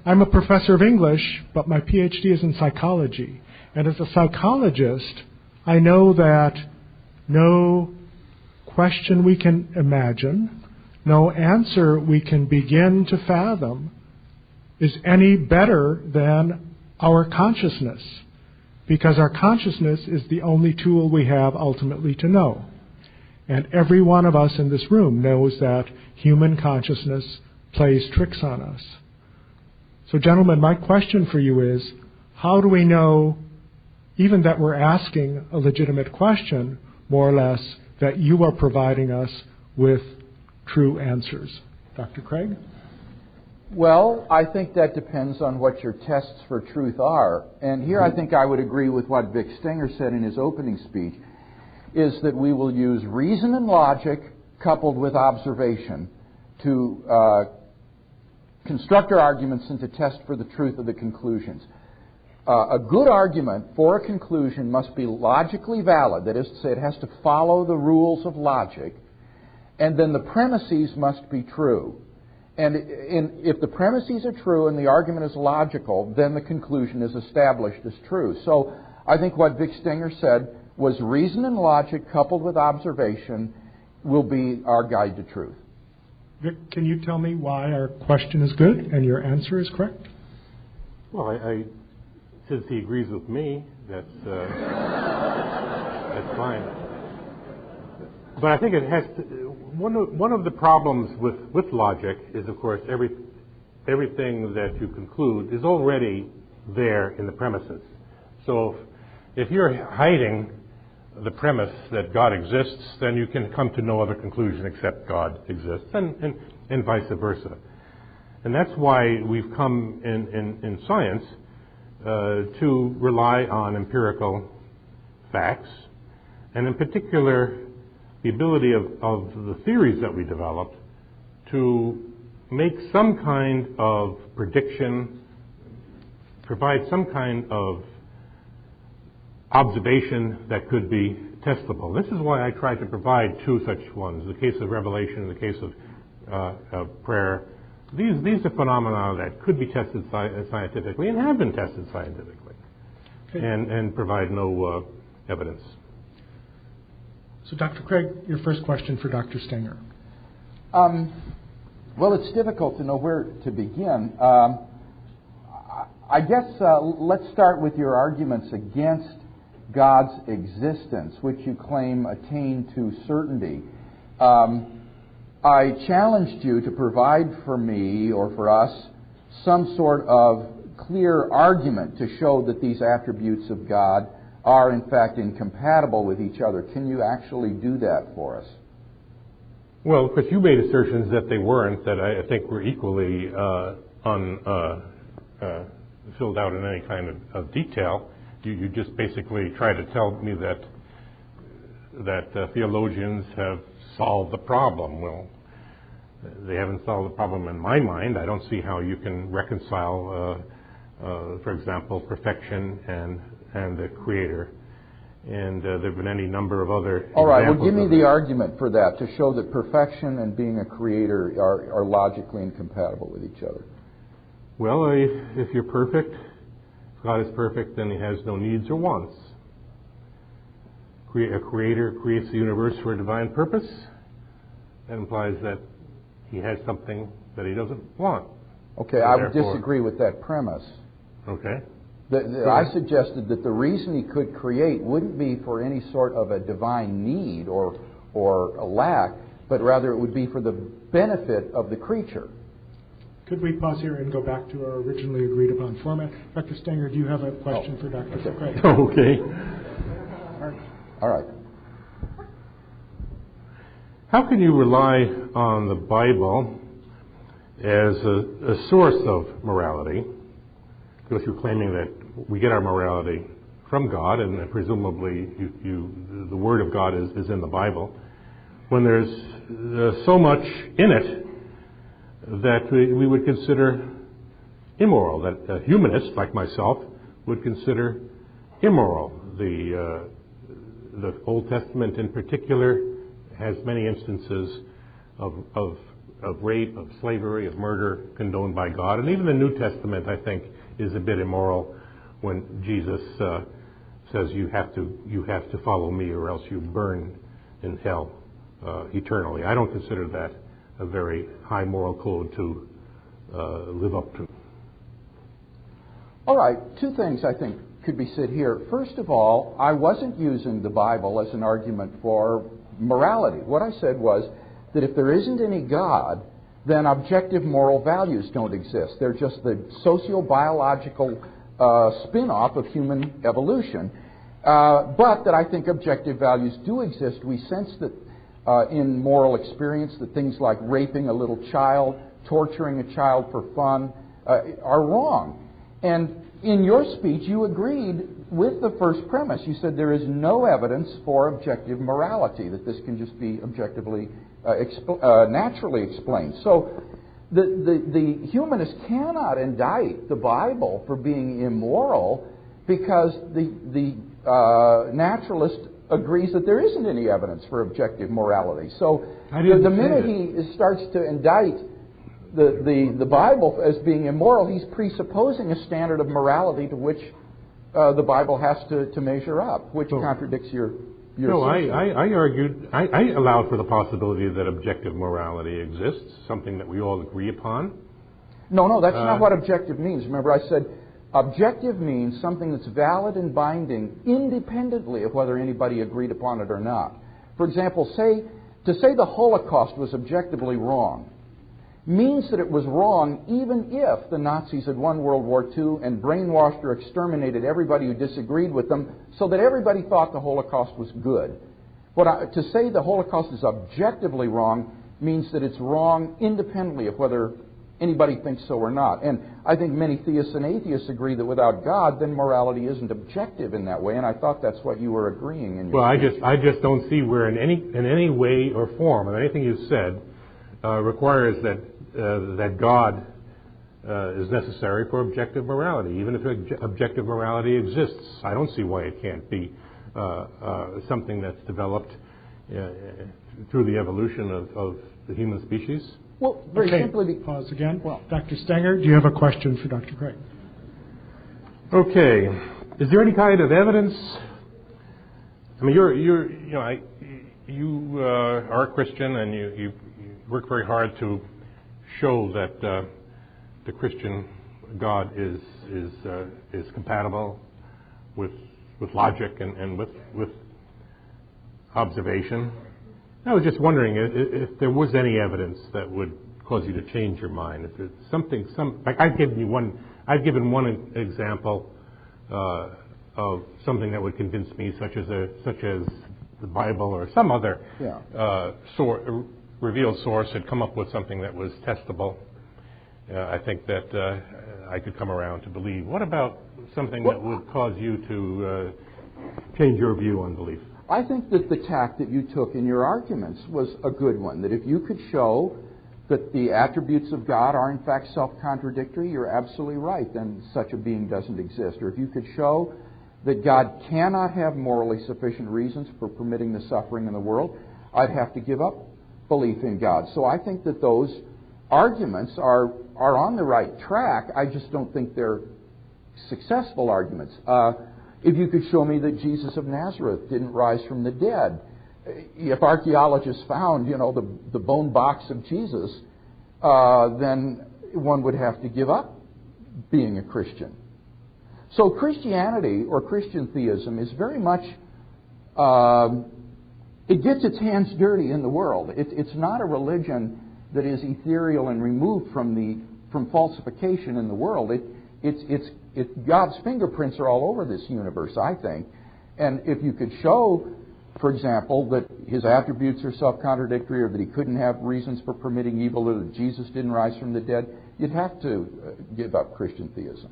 I'm a professor of English, but my PhD is in psychology. And as a psychologist, I know that no question we can imagine, no answer we can begin to fathom is any better than our consciousness, because our consciousness is the only tool we have ultimately to know. And every one of us in this room knows that human consciousness plays tricks on us. So, gentlemen, my question for you is, how do we know, even that we're asking a legitimate question, more or less, that you are providing us with true answers? Dr. Craig? Well, I think that depends on what your tests for truth are. And here I think I would agree with what Vic Stenger said in his opening speech, is that we will use reason and logic coupled with observation to construct our arguments and to test for the truth of the conclusions. A good argument for a conclusion must be logically valid. That is to say, it has to follow the rules of logic, and then the premises must be true. And if the premises are true and the argument is logical, then the conclusion is established as true. So I think what Vic Stenger said was reason and logic coupled with observation will be our guide to truth. Vic, can you tell me why our question is good and your answer is correct? Well, since he agrees with me, that's fine. But I think it has to, one of the problems with logic is, of course, everything that you conclude is already there in the premises. So if you're hiding the premise that God exists, then you can come to no other conclusion except God exists, and vice versa. And that's why we've come in science to rely on empirical facts, and in particular the ability of the theories that we developed to make some kind of prediction, provide some kind of observation that could be testable. This is why I tried to provide two such ones, the case of revelation and the case of prayer. These are phenomena that could be tested scientifically and have been tested scientifically, okay, and provide no evidence. So, Dr. Craig, your first question for Dr. Stenger. Well, it's difficult to know where to begin. I guess let's start with your arguments against God's existence, which you claim attain to certainty. I challenged you to provide for me or for us some sort of clear argument to show that these attributes of God are in fact incompatible with each other. Can you actually do that for us? Well, because you made assertions that they weren't, that I think were equally filled out in any kind of detail. You just basically try to tell me that theologians have solved the problem. Well, they haven't solved the problem in my mind. I don't see how you can reconcile, for example, perfection and the Creator. And there have been any number of other All right, well, give me the that. argument for that, to show that perfection and being a creator are logically incompatible with each other. Well, if you're perfect, if God is perfect, then He has no needs or wants. A creator creates the universe for a divine purpose. That implies that He has something that He doesn't want. Okay, I would disagree with that premise. Okay. I suggested that the reason He could create wouldn't be for any sort of a divine need or a lack, but rather it would be for the benefit of the creature. Could we pause here and go back to our originally agreed upon format? Dr. Stenger, do you have a question for Dr. Craig? Okay. All right. How can you rely on the Bible as a source of morality? Because you're claiming that we get our morality from God, and presumably the Word of God is in the Bible, when there's so much in it that we would consider immoral, that a humanist like myself would consider immoral. The Old Testament in particular has many instances of of rape, of slavery, of murder condoned by God. And even the New Testament, I think, is a bit immoral when Jesus says you have to follow me or else you burn in hell eternally. I don't consider that a very high moral code to live up to. All right, two things I think could be said here. First of all, I wasn't using the Bible as an argument for morality. What I said was that if there isn't any God, then objective moral values don't exist. They're just the socio-biological spin-off of human evolution. But that I think objective values do exist. We sense that in moral experience that things like raping a little child, torturing a child for fun are wrong. And in your speech, you agreed with the first premise. You said there is no evidence for objective morality, that this can just be objectively, naturally explained. So the humanist cannot indict the Bible for being immoral because the naturalist agrees that there isn't any evidence for objective morality. So the minute he starts to indict the Bible as being immoral, he's presupposing a standard of morality to which the Bible has to measure up, which contradicts your No, I argued, I allowed for the possibility that objective morality exists, something that we all agree upon. No, that's not what objective means. Remember, I said objective means something that's valid and binding independently of whether anybody agreed upon it or not. For example, to say the Holocaust was objectively wrong means that it was wrong even if the Nazis had won World War II and brainwashed or exterminated everybody who disagreed with them so that everybody thought the Holocaust was good. To say the Holocaust is objectively wrong means that it's wrong independently of whether anybody thinks so or not. And I think many theists and atheists agree that without God, then morality isn't objective in that way, and I thought that's what you were agreeing in your speech. I just don't see where in any way or form, or anything you said, requires that God is necessary for objective morality. Even if objective morality exists, I don't see why it can't be something that's developed through the evolution of the human species. Well, very simply... Pause again. Well, Dr. Stenger, do you have a question for Dr. Craig? Okay. Is there any kind of evidence? I mean, you are a Christian, and you work very hard to show that the Christian God is compatible with logic and with observation. I was just wondering if there was any evidence that would cause you to change your mind. If there's like I've given one example of something that would convince me, such as the Bible or some other revealed source had come up with something that was testable. I think that I could come around to believe. What about something that would cause you to change your view on belief? I think that the tack that you took in your arguments was a good one, that if you could show that the attributes of God are in fact self-contradictory, you're absolutely right, then such a being doesn't exist. Or if you could show that God cannot have morally sufficient reasons for permitting the suffering in the world, I'd have to give up belief in God. So I think that those arguments are on the right track. I just don't think they're successful arguments. If you could show me that Jesus of Nazareth didn't rise from the dead, if archaeologists found, the bone box of Jesus, then one would have to give up being a Christian. So Christianity or Christian theism is very much, it gets its hands dirty in the world. It's not a religion that is ethereal and removed from falsification in the world. God's fingerprints are all over this universe, I think. And if you could show, for example, that his attributes are self-contradictory, or that he couldn't have reasons for permitting evil, or that Jesus didn't rise from the dead, you'd have to give up Christian theism.